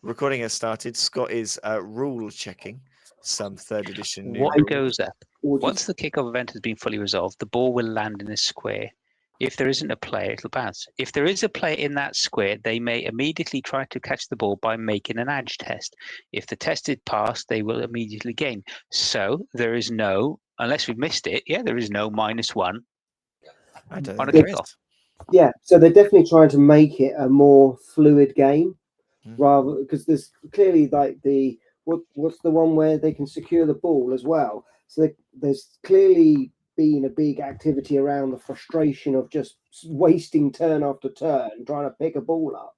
recording has started. Scott is rule checking some third edition new What rules. goes up? Once the kickoff event has been fully resolved, the ball will land in a square. If there isn't a player, it'll bounce. If there is a player in that square, they may immediately try to catch the ball by making an edge test. If the test is passed, they will immediately gain. So there is no, unless we've missed it, there is no -1 I don't on a think there is. kickoff. Yeah, so they're definitely trying to make it a more fluid game, rather because there's clearly like what's the one where they can secure the ball as well. So there's clearly been a big activity around the frustration of just wasting turn after turn trying to pick a ball up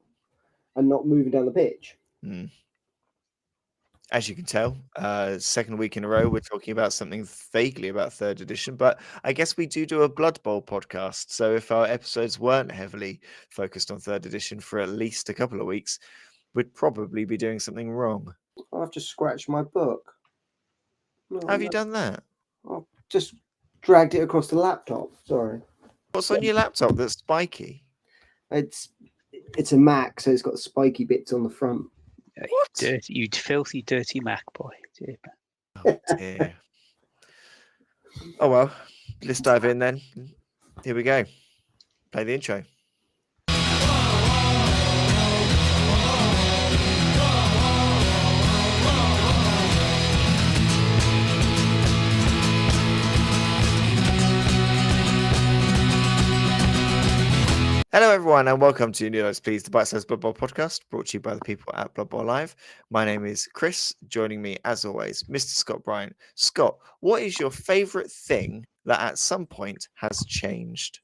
and not moving down the pitch. As you can tell, second week in a row, we're talking about something vaguely about third edition, but I guess we do a Blood Bowl podcast. So if our episodes weren't heavily focused on third edition for at least a couple of weeks, we'd probably be doing something wrong. I've just scratched my book. How have you done that? I've just dragged it across the laptop. Sorry. What's on your laptop that's spiky? It's a Mac, so it's got spiky bits on the front. What? Dirty, you filthy, dirty Mac boy. Oh dear. Oh well, let's dive in then. Here we go. Play the intro. Hello, everyone, and welcome to New Lights Please, the Bite-Sized Blood Bowl podcast, brought to you by the people at Blood Bowl Live. My name is Chris. Joining me, as always, Mr. Scott Bryant. Scott, what is your favourite thing that at some point has changed?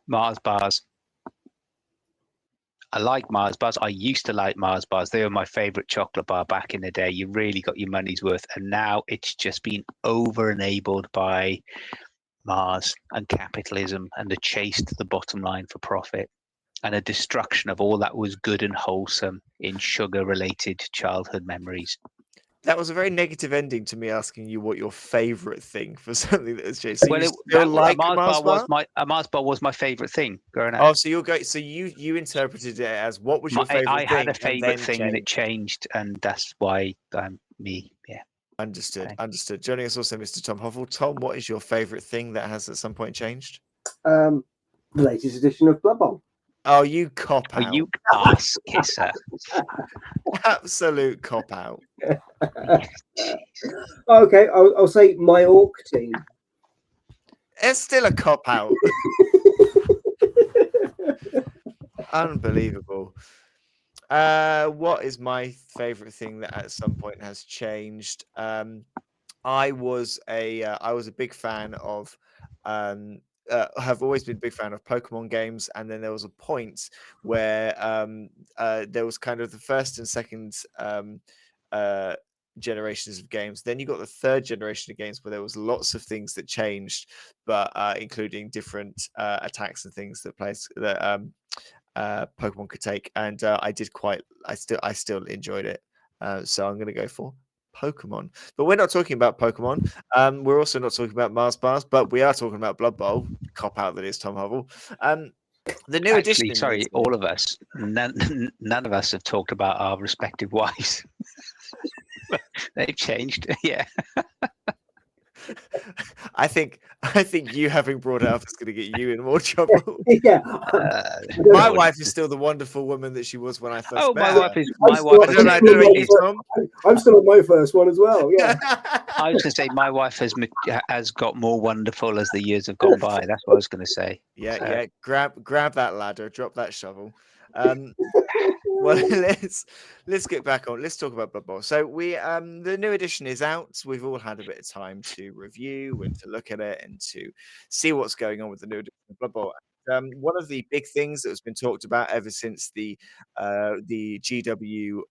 Mars bars. I like Mars bars. I used to like Mars bars. They were my favorite chocolate bar back in the day. You really got your money's worth. And now it's just been over-enabled by Mars and capitalism and the chase to the bottom line for profit and a destruction of all that was good and wholesome in sugar-related childhood memories. That was a very negative ending to me asking you what your favourite thing for something that has changed. So Well, you still like a Mars bar? A Mars bar was my favorite thing growing up. Oh, so you're going. So you interpreted it as what was your favourite thing? I had a favourite thing and it changed, and that's why I'm me. Yeah. Understood. Understood. Joining us also, Mr. Tom Hovel. Tom, what is your favourite thing that has at some point changed? The latest edition of Blood Bowl. Oh, you cop out. You ass kisser. Absolute cop out. Okay, I'll say my orc team. It's still a cop out. Unbelievable. What is my favorite thing that at some point has changed? I was a big fan of have always been a big fan of Pokemon games, and then there was a point where there was kind of the first and second generations of games. Then you got the third generation of games where there was lots of things that changed, but including different attacks and things that Pokemon could take, and I still enjoyed it. So I'm going to go for Pokemon. But we're not talking about Pokemon. We're also not talking about Mars bars, but we are talking about Blood Bowl. Cop out that is Tom Hovel. The new edition. Sorry, all of us. None of us have talked about our respective wives. They've changed. Yeah. I think you having brought it up is going to get you in more trouble. Yeah. My wife is still the wonderful woman that she was when I first met my her. wife is. I'm still on my first one as well. Yeah. I was going to say my wife has got more wonderful as the years have gone by. That's what I was going to say. Yeah, yeah. Grab that ladder, drop that shovel. Well, let's get back on. Let's talk about Blood Bowl. So the new edition is out. We've all had a bit of time to review and to look at it and to see what's going on with the new edition of Blood Bowl. One of the big things that has been talked about ever since the GW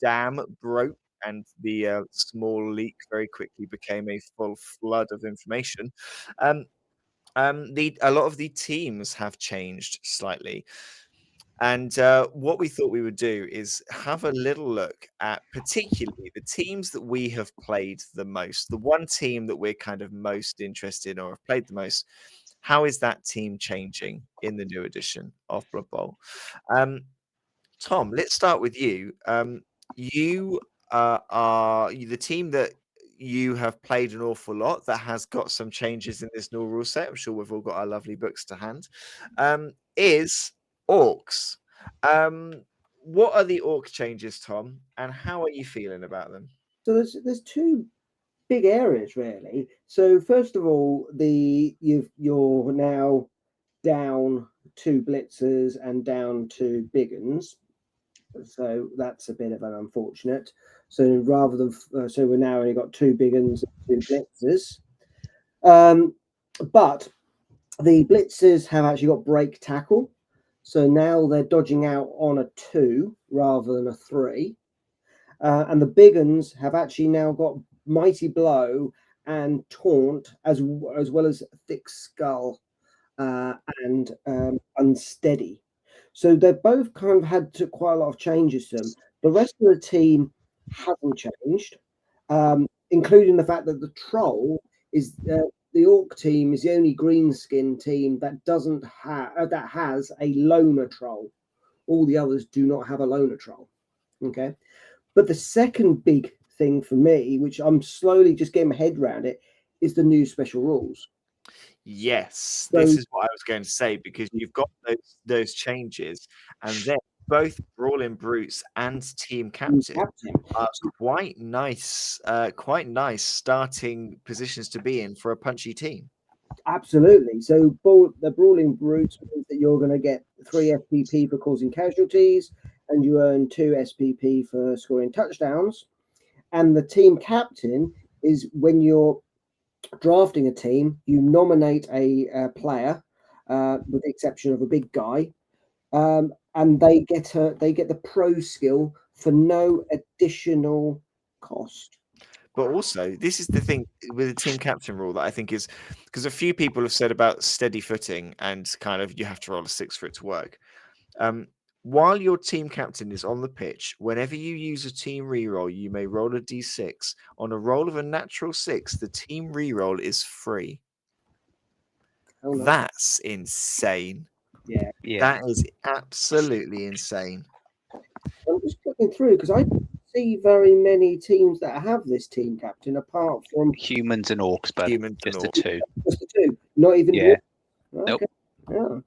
dam broke and the small leak very quickly became a full flood of information. A lot of the teams have changed slightly. And what we thought we would do is have a little look at particularly the teams that we have played the most, the one team that we're kind of most interested in or have played the most. How is that team changing in the new edition of Blood Bowl? Tom, let's start with you. You are the team that you have played an awful lot that has got some changes in this new rule set. I'm sure we've all got our lovely books to hand. Is Orcs. What are the Orc changes, Tom, and how are you feeling about them? So there's two big areas really. So first of all, you're now down 2 blitzers and down 2 big uns. So that's a bit of an unfortunate. So rather than so we're now only got 2 big uns and 2 blitzers. But the blitzers have actually got break tackle. So now they're dodging out on a 2 rather than a 3. And the big uns have actually now got mighty blow and taunt as well as thick skull and unsteady. So they've both kind of had quite a lot of changes to them. The rest of the team hasn't changed, including the fact that the troll is the Orc team is the only greenskin team that doesn't have that has a loner troll. All the others do not have a loner troll. Okay, but the second big thing for me, which I'm slowly just getting my head around it, is the new special rules. Yes, So this is what I was going to say because you've got those changes, and then both Brawling Brutes and Team Captain are quite nice starting positions to be in for a punchy team. absolutely. So the Brawling Brutes means that you're going to get 3 SPP for causing casualties, and you earn 2 SPP for scoring touchdowns. And the Team Captain is when you're drafting a team, you nominate a player, with the exception of a big guy, and they get the pro skill for no additional cost. But also, this is the thing with the team captain rule that I think is because a few people have said about steady footing and kind of you have to roll a 6 for it to work. While your team captain is on the pitch, whenever you use a team reroll, you may roll a d6. On a roll of a natural 6, the team reroll is free. Oh, no. That's insane. Yeah. That is absolutely insane. I'm just looking through because I don't see very many teams that have this team captain apart from Humans and Orcs, but Humans and just the Orcs. 2. just the 2. Not even Yeah. Okay. Yeah.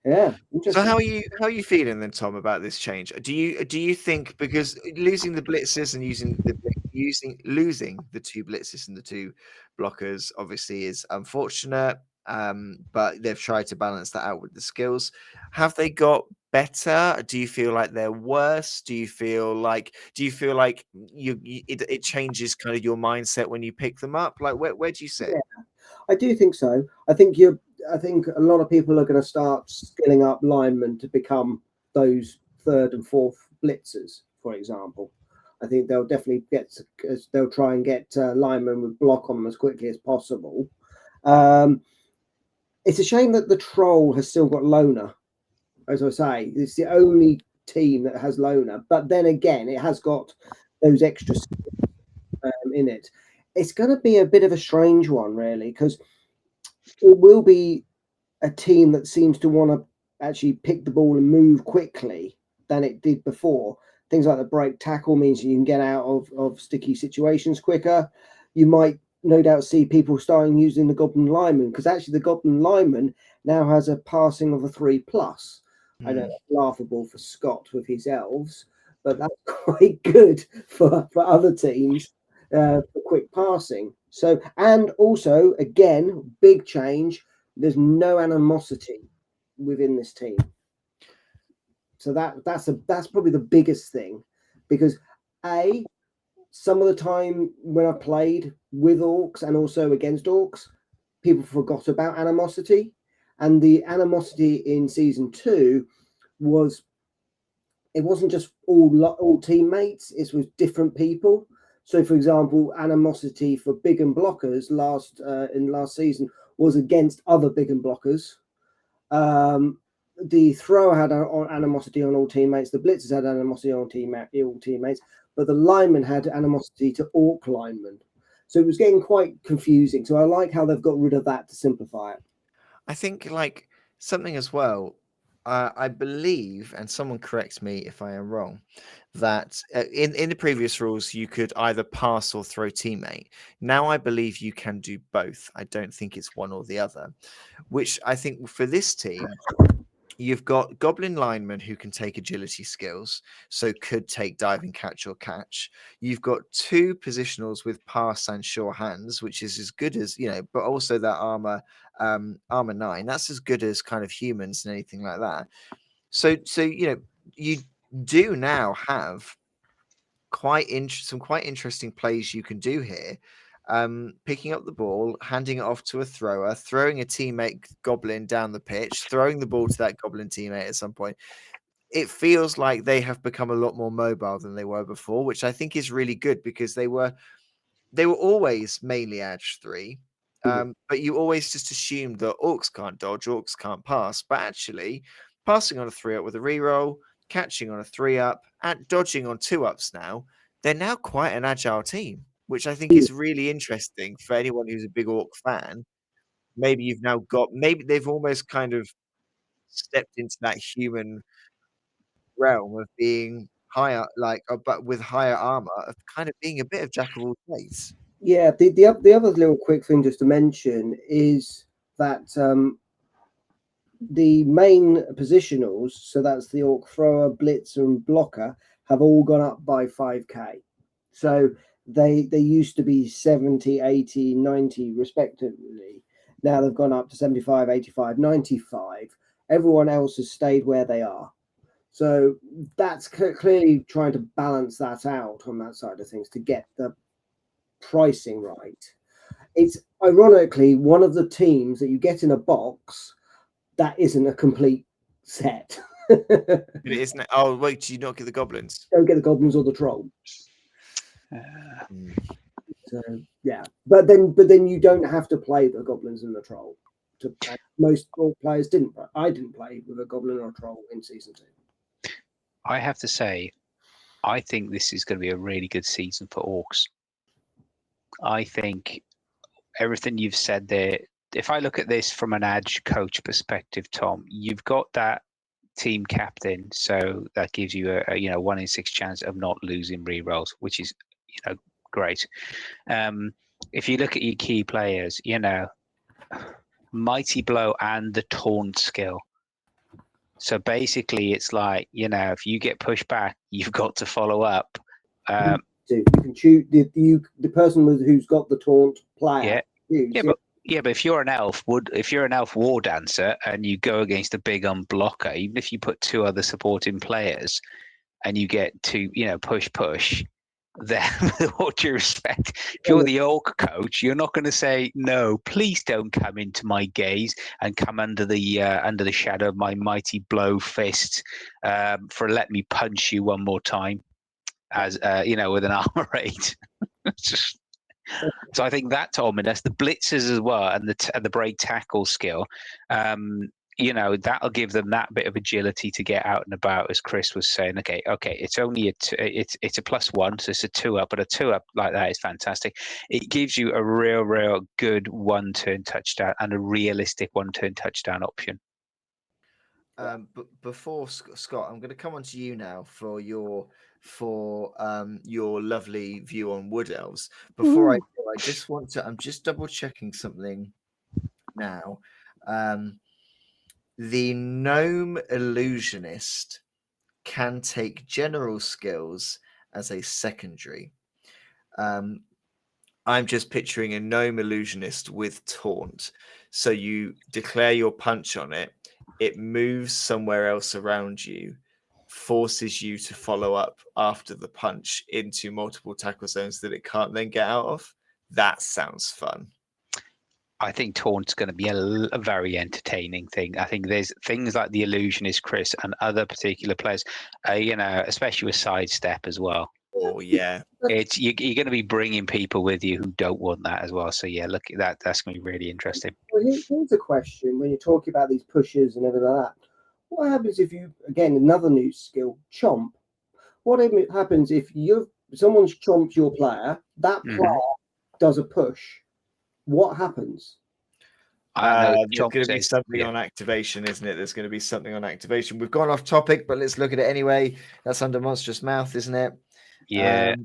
Yeah. Interesting. So how are you feeling then, Tom, about this change? Do you think because losing the blitzes and losing the 2 blitzes and the 2 blockers obviously is unfortunate, but they've tried to balance that out with the skills. Have they got better? Do you feel like they're worse? Do you feel like it changes kind of your mindset when you pick them up? Like where do you sit? Yeah, I do think so. I think a lot of people are going to start skilling up linemen to become those 3rd and 4th blitzers, for example. I think they'll definitely they'll try and get linemen with block on them as quickly as possible. It's a shame that the troll has still got loner. As I say, it's the only team that has loner. But then again, it has got those extra in it. It's going to be a bit of a strange one, really, because it will be a team that seems to want to actually pick the ball and move quickly than it did before. Things like the break tackle means you can get out of sticky situations quicker. You might no doubt see people starting using the Goblin Lineman because actually the Goblin Lineman now has a passing of a 3+. I know that's laughable for Scott with his elves, but that's quite good for other teams for quick passing. So, and also, again, big change, there's no animosity within this team. So that's probably the biggest thing, because some of the time when I played with Orcs and also against Orcs, people forgot about animosity, and the animosity in season 2 it wasn't just all teammates; it was different people. So, for example, animosity for big and blockers in last season was against other big and blockers. The thrower had animosity on all teammates. The blitzers had animosity on all teammates, but the linemen had animosity to Orc linemen. So it was getting quite confusing. So I like how they've got rid of that to simplify it. I think like something as well. I believe, and someone corrects me if I am wrong, that in the previous rules you could either pass or throw teammate. Now I believe you can do both. I don't think it's one or the other. Which I think for this team, you've got Goblin linemen who can take agility skills, so could take diving catch or catch. You've got 2 positionals with pass and sure hands, which is as good as, but also that armor 9. That's as good as kind of humans and anything like that. So you do now have some quite interesting plays you can do here. Picking up the ball, handing it off to a thrower, throwing a teammate goblin down the pitch, throwing the ball to that goblin teammate at some point. It feels like they have become a lot more mobile than they were before, which I think is really good because they were always mainly edge 3. But you always just assumed that orcs can't dodge, orcs can't pass. But actually, passing on a 3-up with a reroll, catching on a 3-up, and dodging on 2-ups now, they're now quite an agile team, which I think is really interesting for anyone who's a big orc fan. Maybe they've almost kind of stepped into that human realm of being higher, but with higher armor, of kind of being a bit of jack of all trades. Yeah, the other little quick thing just to mention is that the main positionals, so that's the orc thrower, blitzer, and blocker, have all gone up by 5k. So they used to be 70, 80, 90 respectively. Now they've gone up to 75, 85, 95. Everyone else has stayed where they are. So that's clearly trying to balance that out on that side of things to get the pricing right. It's ironically one of the teams that you get in a box that isn't a complete set. It isn't. Oh wait, do you not get the goblins? Don't get the goblins or the troll. Mm. So yeah, but then you don't have to play the goblins and the troll. Most players didn't. I didn't play with a goblin or a troll in season 2. I have to say, I think this is going to be a really good season for orcs. I think everything you've said there, if I look at this from an edge coach perspective, Tom, you've got that team captain, so that gives you a 1 in 6 chance of not losing rerolls, which is great. If you look at your key players, Mighty Blow and the Taunt skill. So basically, it's like, if you get pushed back, you've got to follow up. You can choose the person who's got the taunt player. But if you're an elf, war dancer, and you go against a big unblocker, even if you put 2 other supporting players, and you get to push, then with all due respect, if you're the orc coach, you're not going to say, no, please don't come into my gaze and come under the shadow of my mighty blow fist let me punch you one more time, as with an armor 8. So I think that's ominous. The blitzers as well, and the break tackle skill, that'll give them that bit of agility to get out and about, as Chris was saying. Okay, it's only it's a +1, so it's a 2-up, but a 2-up like that is fantastic. It gives you a real good 1-turn touchdown and a realistic 1-turn touchdown option. But before Scott, I'm going to come on to you now for your lovely view on wood elves. Before I do, I'm just double checking something now. The gnome illusionist can take general skills as a secondary. I'm just picturing a gnome illusionist with taunt. So you declare your punch on it. It moves somewhere else around you, forces you to follow up after the punch into multiple tackle zones that it can't then get out of. That sounds fun. I think taunt's going to be a very entertaining thing. I think there's things like the illusionist, Chris, and other particular players, especially with sidestep as well. Oh yeah, it's you're going to be bringing people with you who don't want that as well. So yeah, look at that. That's going to be really interesting. Well, here's a question: when you're talking about these pushes and everything like that, what happens if you, again, another new skill, chomp? What happens if someone's chomped your player? That player does a push. What happens? I know There's Chomp going to be says, something yeah. on activation, isn't it? There's going to be something on activation. We've gone off topic, but let's look at it anyway. That's under Monstrous Mouth, isn't it? Yeah.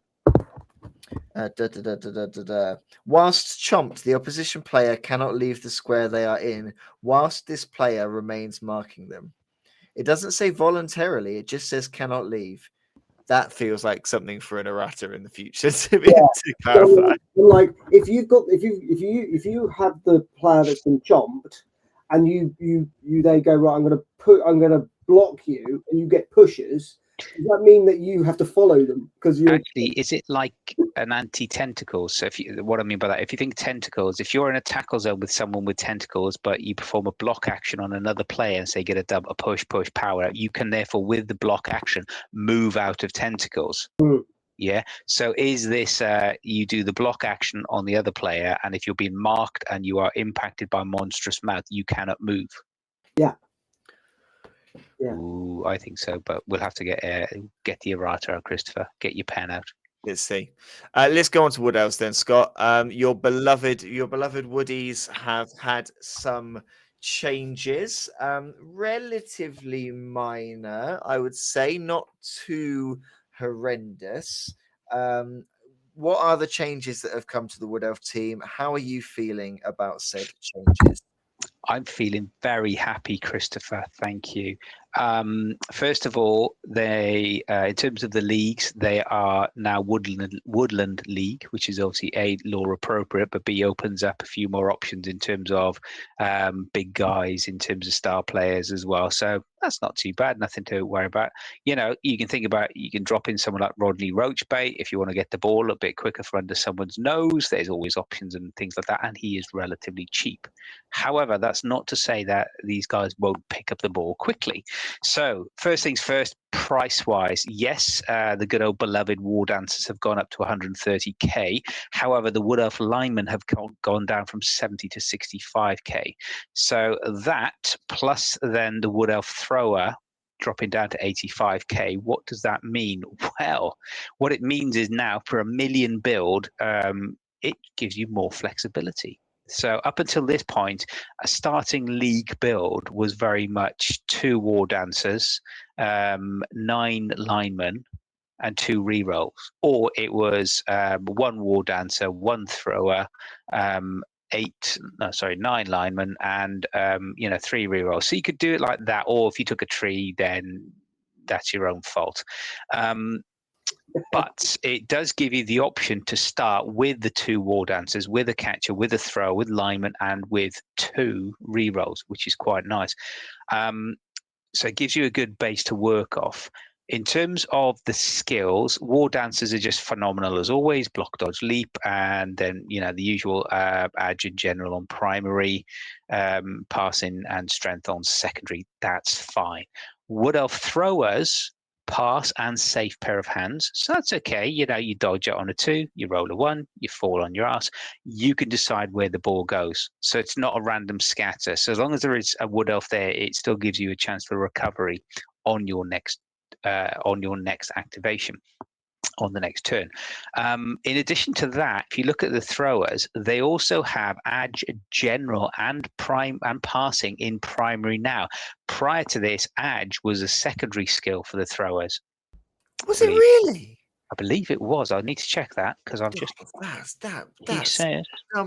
Whilst chomped, the opposition player cannot leave the square they are in whilst this player remains marking them. It doesn't say voluntarily, it just says cannot leave. That feels like something for an errata in the future to clarify. Like if you have the player that's been chomped, and they go, right, I'm gonna block you, and you get pushes. Does that mean that you have to follow them because you're Actually, is it like an anti-tentacles? So what I mean by that, if you think tentacles, if you're in a tackle zone with someone with tentacles, but you perform a block action on another player and say get a push power out, you can therefore with the block action move out of tentacles. Yeah. So is this you do the block action on the other player, and if you're being marked and you are impacted by Monstrous Mouth, you cannot move? Yeah. Ooh, I think so, but we'll have to get the errata out, Christopher. Get your pen out. Let's see. Let's go on to Wood Elves then, Scott. Your beloved Woodies have had some changes, relatively minor, I would say, not too horrendous. What are the changes that have come to the Wood Elf team? How are you feeling about said changes? I'm feeling very happy, Christopher. Thank you. First of all, they, in terms of the leagues, they are now Woodland League, which is obviously A, law appropriate, but B, opens up a few more options in terms of big guys, in terms of star players as well. So that's not too bad. Nothing to worry about. You know, you can think about, you can drop in someone like Rodney Roachbait if you want to get the ball a bit quicker for under someone's nose. There's always options and things like that, and he is relatively cheap. However, that's not to say that these guys won't pick up the ball quickly. So first things first, price-wise, yes, the good old beloved War Dancers have gone up to 130k. However, the Wood Elf linemen have gone down from 70 to 65k. So that, plus then the Wood Elf thrower dropping down to 85k. What does that mean? Well, what it means is now for a million build, it gives you more flexibility. So up until this point, a starting league build was very much 2 War Dancers, 9 linemen, and 2 rerolls. Or it was 1 War Dancer, 1 thrower, 9 linemen, and 3 rerolls. So you could do it like that. Or if you took a tree, then that's your own fault. But it does give you the option to start with the 2 War Dancers, with a catcher, with a thrower, with lineman, and with 2 rerolls, which is quite nice. So it gives you a good base to work off. In terms of the skills, War Dancers are just phenomenal as always. Block, dodge, leap, and then the usual edge in general on primary, passing and strength on secondary. That's fine. Wood Elf throwers, pass and safe pair of hands, so that's okay. You dodge it on a 2, you roll a 1, you fall on your ass. You can decide where the ball goes, so it's not a random scatter. So as long as there is a Wood Elf there, it still gives you a chance for recovery on your next activation, on the next turn. In addition to that, if you look at the throwers, they also have edge, general, and prime and passing in primary now. Prior to this, edge was a secondary skill for the throwers. Was it really? I believe it was. I need to check that because I'm just. That's dumb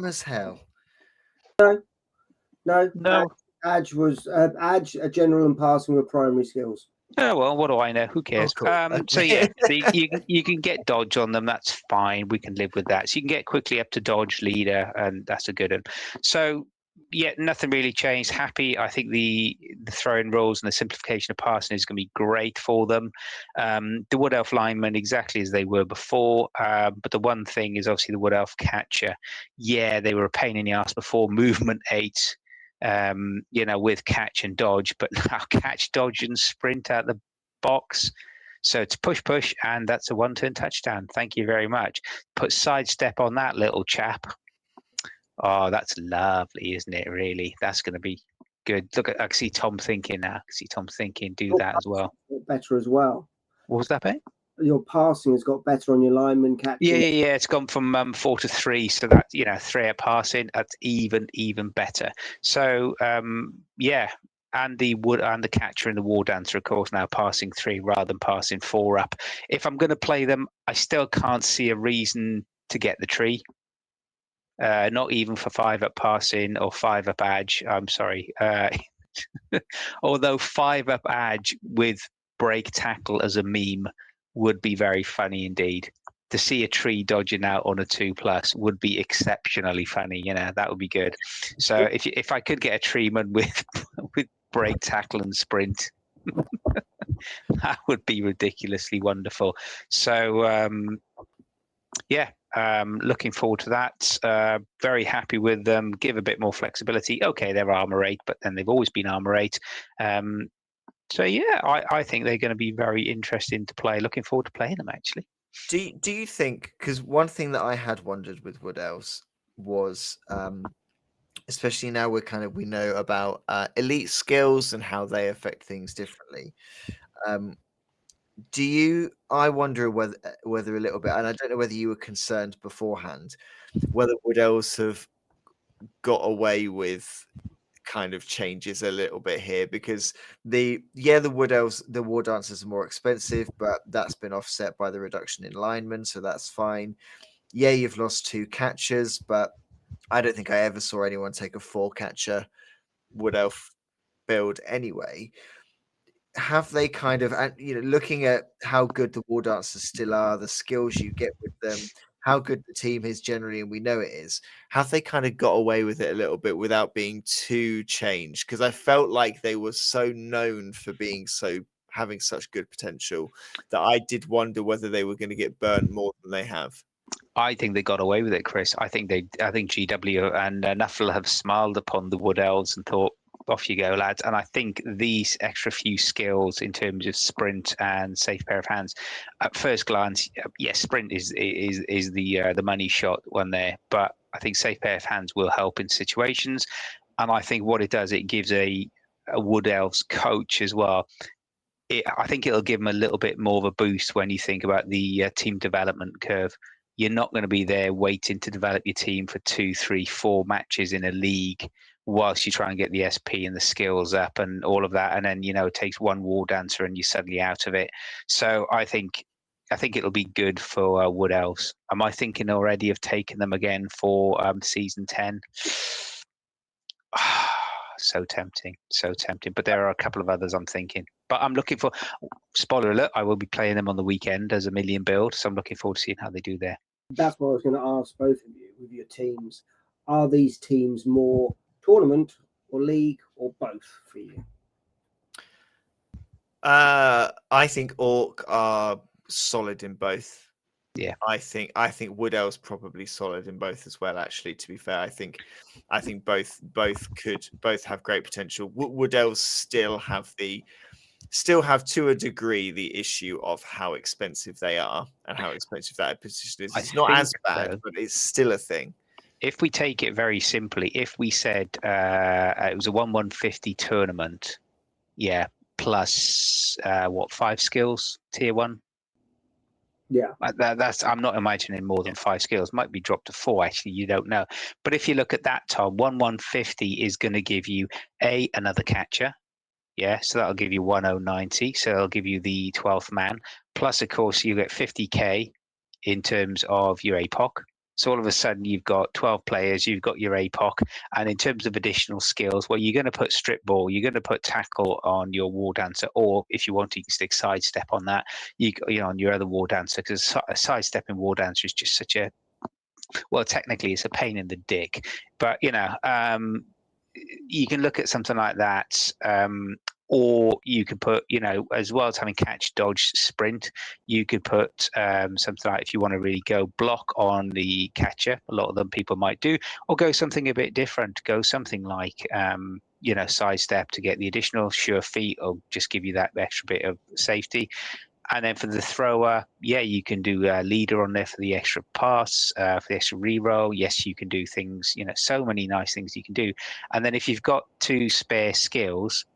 as hell. No. Edge was edge, a general, and passing were primary skills. Oh well, what do I know? Who cares? Oh, cool. So yeah, you can get dodge on them. That's fine. We can live with that. So you can get quickly up to dodge leader, and that's a good one. So yeah, nothing really changed. Happy. I think the throwing rules and the simplification of passing is going to be great for them. The Wood Elf linemen exactly as they were before, but the one thing is obviously the Wood Elf catcher. Yeah, they were a pain in the ass before. Movement 8. With catch and dodge, but now catch, dodge, and sprint out the box. So it's push, and that's a 1-turn touchdown. Thank you very much. Put sidestep on that little chap. Oh, that's lovely, isn't it? Really, that's going to be good. Look at, I see Tom thinking now. Do that as well. Better as well. What was that, mate? your passing has got better on your lineman catching. Yeah. It's gone from 4 to 3, so that 3 at passing, that's even better. So yeah, and the catcher and the war dancer, of course, now passing 3 rather than passing 4 up. If I'm going to play them, I still can't see a reason to get the tree. Not even for 5 up passing or 5 up edge. I'm sorry. Although 5 up edge with break tackle as a meme would be very funny indeed. To see a tree dodging out on a 2+ would be exceptionally funny. That would be good. So if I could get a treeman with break tackle and sprint, that would be ridiculously wonderful. So yeah, looking forward to that. Very happy with them. Give a bit more flexibility. Okay, they're armor 8, but then they've always been armor 8. So yeah, I think they're going to be very interesting to play. Looking forward to playing them actually. Do you think, because one thing that I had wondered with Wood Elves was, especially now we know about elite skills and how they affect things differently. I wonder whether a little bit, and I don't know whether you were concerned beforehand, whether Wood Elves have got away with kind of changes a little bit here, because the Wood Elves, the War Dancers are more expensive, but that's been offset by the reduction in linemen, so that's fine. Yeah, you've lost 2 catchers, but I don't think I ever saw anyone take a 4 catcher Wood Elf build anyway. Have they kind of, and looking at how good the War Dancers still are, the skills you get with them, how good the team is generally, and we know it is, have they kind of got away with it a little bit without being too changed? Because I felt like they were so known for having such good potential that I did wonder whether they were going to get burnt more than they have. I think they got away with it, Chris. I think GW and Nuffle have smiled upon the Wood Elves and thought, off you go, lads. And I think these extra few skills in terms of sprint and safe pair of hands, at first glance, yes, sprint is the money shot one there, but I think safe pair of hands will help in situations. And I think what it does, it gives a Wood Elves coach as well. I think it'll give them a little bit more of a boost when you think about the team development curve. You're not going to be there waiting to develop your team for 2, 3, 4 matches in a league whilst you try and get the SP and the skills up and all of that. And then, it takes one War Dancer and you're suddenly out of it. So I think it'll be good for Wood Elves. Am I thinking already of taking them again for season 10? So tempting. But there are a couple of others I'm thinking. But I'm looking for, spoiler alert, I will be playing them on the weekend as a million build. So I'm looking forward to seeing how they do there. That's what I was going to ask both of you with your teams. Are these teams more tournament or league or both for you? I think Orc are solid in both. Yeah, I think Wood Elves probably solid in both as well. Actually, to be fair, I think both have great potential. Wood Elves still have to a degree the issue of how expensive they are and how expensive that position is. It's not as bad, but it's still a thing. If we take it very simply, if we said it was a 1/150 tournament, yeah, plus 5 skills, tier 1. Yeah, that's. I'm not imagining more than 5 skills. Might be dropped to 4. Actually, you don't know. But if you look at that, Tom, 1/150 is going to give you another catcher. Yeah, so that'll give you 1090. So it'll give you the 12th man. Plus, of course, you get 50k in terms of your APOC. So all of a sudden, you've got 12 players, you've got your APOC. And in terms of additional skills, well, you're going to put strip ball, you're going to put tackle on your War Dancer, or if you want to, you can stick sidestep on that, on your other War Dancer, because a sidestepping War Dancer is just such a, well, technically it's a pain in the dick. But, you can look at something like that. Or you could put, as well as having catch, dodge, sprint, you could put something like, if you want to really go block on the catcher, a lot of them people might do, or go something a bit different, go something like, sidestep to get the additional sure feet, or just give you that extra bit of safety. And then for the thrower, yeah, you can do a leader on there for the extra pass, for the extra reroll. Yes, you can do things, so many nice things you can do. And then if you've got 2 spare skills,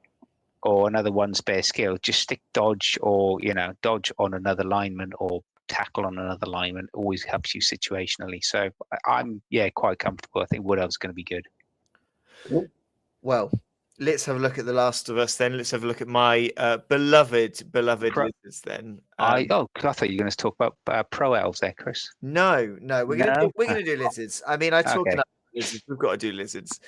or another one spare skill, just stick dodge, or dodge on another lineman or tackle on another lineman. Always helps you situationally. So I'm quite comfortable. I think Wood Elf's going to be good. Cool. Well, let's have a look at The Last of Us then. Let's have a look at my beloved lizards then. I thought you were going to talk about pro elves there, Chris. No, we're gonna No? do lizards. I mean, I talk Okay. enough about lizards. We've got to do lizards.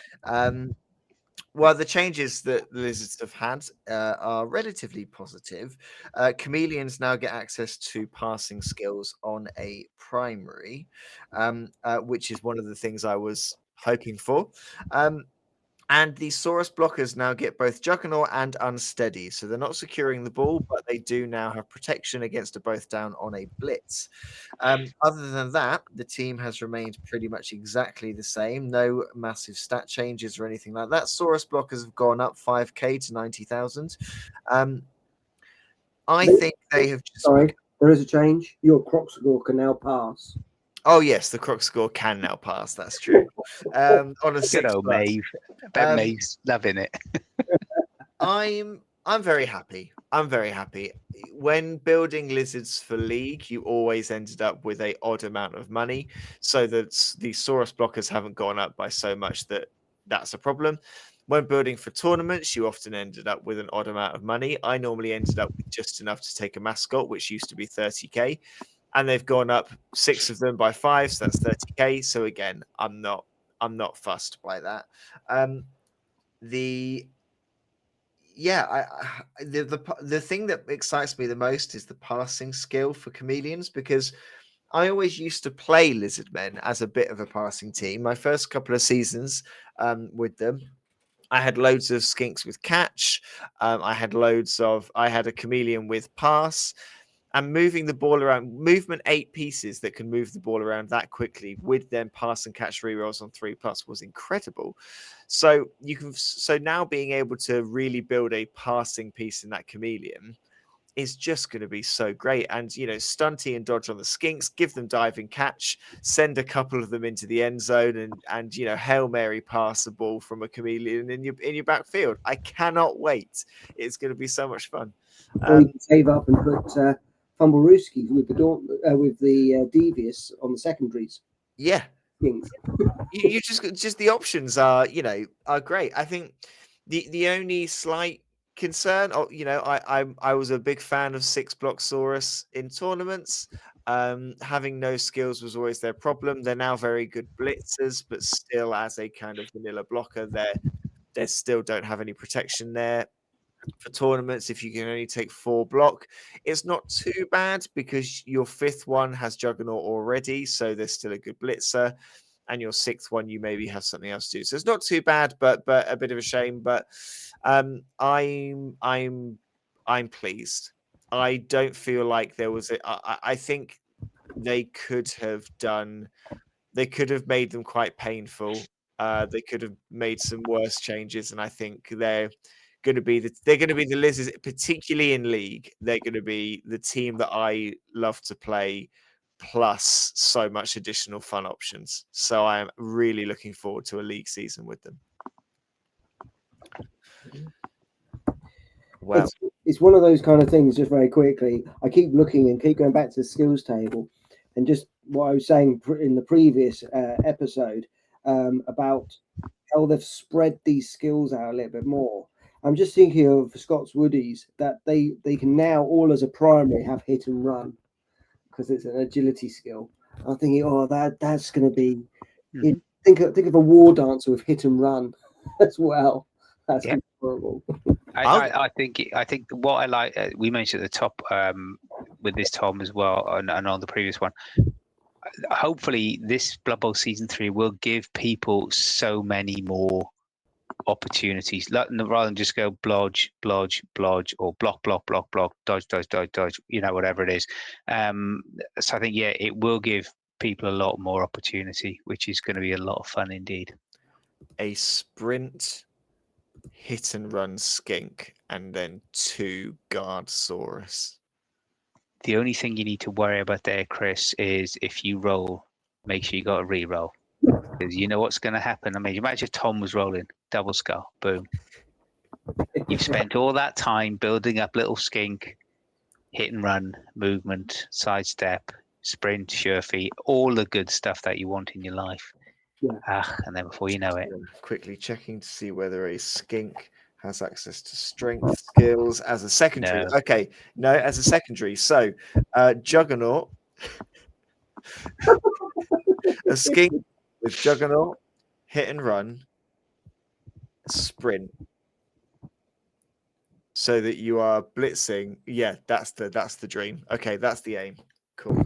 Well, the changes that the lizards have had are relatively positive. Chameleons now get access to passing skills on a primary, which is one of the things I was hoping for. And the Saurus blockers now get both Juggernaut and Unsteady. So they're not securing the ball, but they do now have protection against a both down on a blitz. Other than that, the team has remained pretty much exactly the same. No massive stat changes or anything like that. Saurus blockers have gone up 5k to 90,000. I think they have just... Sorry, there is a change. Your Croc score can now pass. Oh yes, the Croc score can now pass. That's true. On a 6+. Good old Maeve. I bet Maeve's loving it. I'm very happy. I'm very happy. When building lizards for League, you always ended up with a odd amount of money, so that the Saurus blockers haven't gone up by so much that that's a problem. When building for tournaments, you often ended up with an odd amount of money. I normally ended up with just enough to take a mascot, which used to be 30k, and they've gone up 6 of them by 5, so that's 30k. So again, I'm not fussed by that. The thing that excites me the most is the passing skill for chameleons, because I always used to play Lizardmen as a bit of a passing team. My first couple of seasons with them, I had loads of skinks with catch. I had a chameleon with pass. And moving the ball around, movement 8 pieces that can move the ball around that quickly with them pass and catch rerolls on 3+ was incredible. So now being able to really build a passing piece in that chameleon is just going to be so great. And stunty and dodge on the skinks, give them dive and catch, send a couple of them into the end zone, and Hail Mary pass the ball from a chameleon in your backfield. I cannot wait. It's going to be so much fun. Or you can save up and put Fumblerooski with the Devious on the secondaries. Yeah. Things. You just the options are great. I think the only slight concern, I was a big fan of 6 block Saurus in tournaments. Having no skills was always their problem. They're now very good blitzers, but still as a kind of vanilla blocker, they still don't have any protection there. For tournaments, if you can only take 4 block, it's not too bad because your 5th one has Juggernaut already, so there's still a good blitzer, and your 6th one you maybe have something else to do. So it's not too bad, but a bit of a shame. But I'm pleased. I don't feel like there was I think they could have made them quite painful. They could have made some worse changes, and I think they're going to be the Lizards, particularly in League. They're going to be the team that I love to play, plus so much additional fun options. So I am really looking forward to a League season with them. Well, it's one of those kind of things. Just very quickly, I keep looking and keep going back to the skills table, and just what I was saying in the previous episode about how they've spread these skills out a little bit more. I'm just thinking of Scott's Woodies, that they can now all as a primary have hit and run because it's an agility skill. I'm thinking, that's going to be. Mm-hmm. Think of a war dancer with hit and run as well. That's horrible. I think what I like, we mentioned at the top with this Tom as well, and on the previous one. Hopefully, this Blood Bowl season 3 will give people so many more opportunities, rather than just go blodge, or block, dodge, whatever it is. So I think it will give people a lot more opportunity, which is going to be a lot of fun indeed. A sprint, hit and run skink, and then 2 guard Saurus. The only thing you need to worry about there, Chris, is if you roll, make sure you got a re-roll. Because you know what's going to happen. I mean, imagine Tom was rolling double skull, boom. You've spent all that time building up little skink, hit and run, movement, sidestep, sprint, sure feet, all the good stuff that you want in your life. Yeah. And then before you know it, Quickly checking to see whether a skink has access to strength skills as a secondary. No. Okay, no, as a secondary. So, Juggernaut, a skink with Juggernaut, hit and run, sprint, so that you are blitzing. Yeah, that's the dream. Okay, that's the aim. Cool.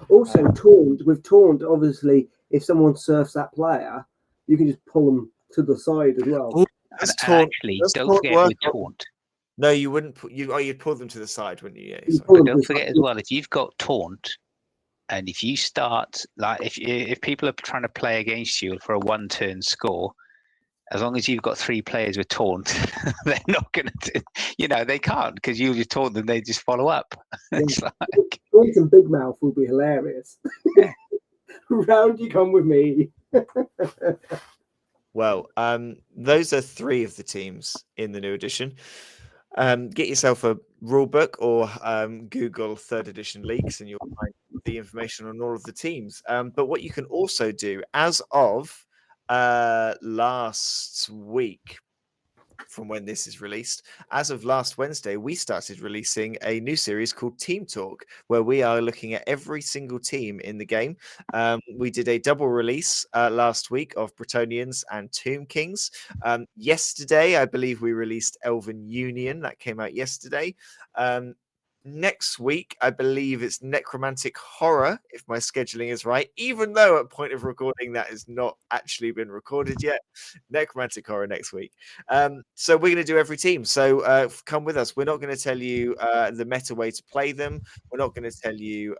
Also, taunt, with taunt, obviously, if someone surfs that player, you can just pull them to the side as well. Ooh, And does taunt, actually, does don't taunt forget work with on- taunt. No, you wouldn't put you. Oh, you'd pull them to the side, wouldn't you? Yeah, You sorry. pull But them to don't the forget side. as well, if you've got taunt, and if you start like if people are trying to play against you for a 1-turn score, as long as you've got 3 players with taunt, they're not going to, they can't because you just taunt them, they just follow up. It's like, Taunt and Big Mouth would be hilarious. Yeah. Round you come with me. Well, those are 3 of the teams in the new edition. Get yourself a rule book or Google 3rd edition leaks, and you'll find the information on all of the teams. But what you can also do, as of last week, from when this is released, as of last Wednesday, we started releasing a new series called Team Talk, where we are looking at every single team in the game. We did a double release last week of Bretonians and Tomb Kings. Yesterday, I believe we released Elven Union. That came out yesterday. Next week, I believe it's Necromantic Horror, if my scheduling is right, even though at point of recording that has not actually been recorded yet. Necromantic Horror next week. So we're going to do every team. So come with us. We're not going to tell you the meta way to play them. We're not going to tell you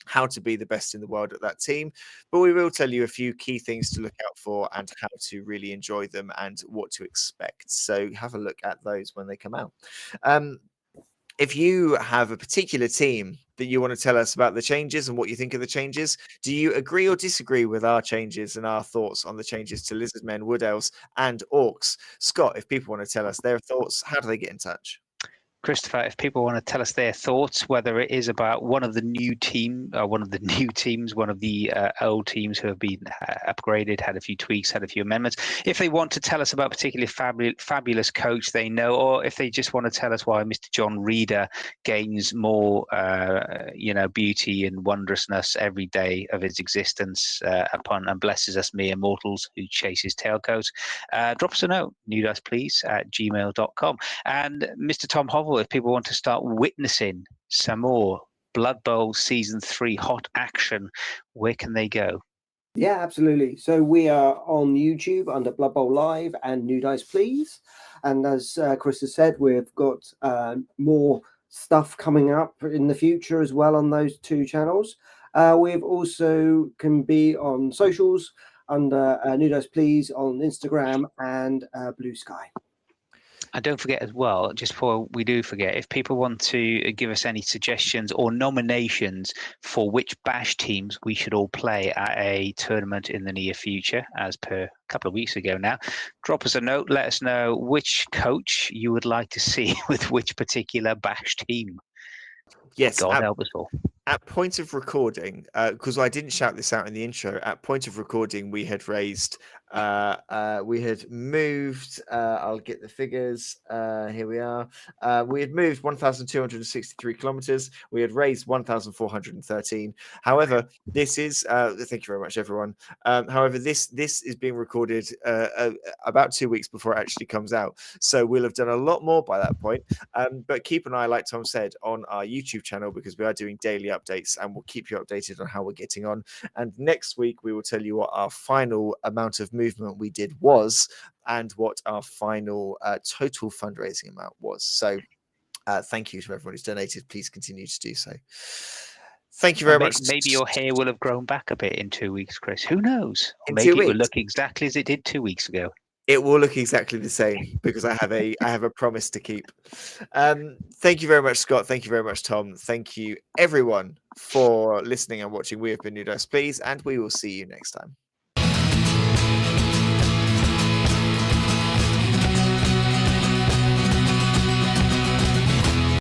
how to be the best in the world at that team, but we will tell you a few key things to look out for and how to really enjoy them and what to expect. So have a look at those when they come out. If you have a particular team that you want to tell us about the changes and what you think of the changes, do you agree or disagree with our changes and our thoughts on the changes to Lizardmen, Wood Elves, and Orcs? Scott, if people want to tell us their thoughts, how do they get in touch? Christopher, if people want to tell us their thoughts, whether it is about one of the new teams, one of the old teams who have been upgraded, had a few tweaks, had a few amendments, if they want to tell us about a particularly fabulous coach they know, or if they just want to tell us why Mr. John Reader gains more, beauty and wondrousness every day of his existence upon and blesses us mere mortals who chase his tailcoat, drop us a note, newdiceplease@gmail.com. And Mr. Tom Hovell, if people want to start witnessing some more Blood Bowl Season 3 hot action, where can they go? Yeah, absolutely. So we are on YouTube under Blood Bowl Live and New Dice Please. And as Chris has said, we've got more stuff coming up in the future as well on those 2 channels. We've also can be on socials under New Dice Please on Instagram and Blue Sky. And don't forget as well, just before we do forget, if people want to give us any suggestions or nominations for which Bash teams we should all play at a tournament in the near future, as per a couple of weeks ago now, drop us a note, let us know which coach you would like to see with which particular Bash team. Yes, God help us all. At point of recording, because I didn't shout this out in the intro, at point of recording, we had raised, we had moved, I'll get the figures, here we are. We had moved 1,263 kilometers. We had raised 1,413. However, this is, thank you very much, everyone. However, this is being recorded about 2 weeks before it actually comes out. So we'll have done a lot more by that point. But keep an eye, like Tom said, on our YouTube channel because we are doing daily updates and we'll keep you updated on how we're getting on. And next week, we will tell you what our final amount of movement we did was and what our final total fundraising amount was. So thank you to everyone who's donated. Please continue to do so. Thank you very much. Maybe your hair will have grown back a bit in 2 weeks, Chris. Who knows? Or In maybe 2 it will weeks. look exactly as it did 2 weeks ago. It will look exactly the same because I have a promise to keep. Thank you very much, Scott. Thank you very much, Tom. Thank you, everyone, for listening and watching. We have been New Dice Please, and we will see you next time.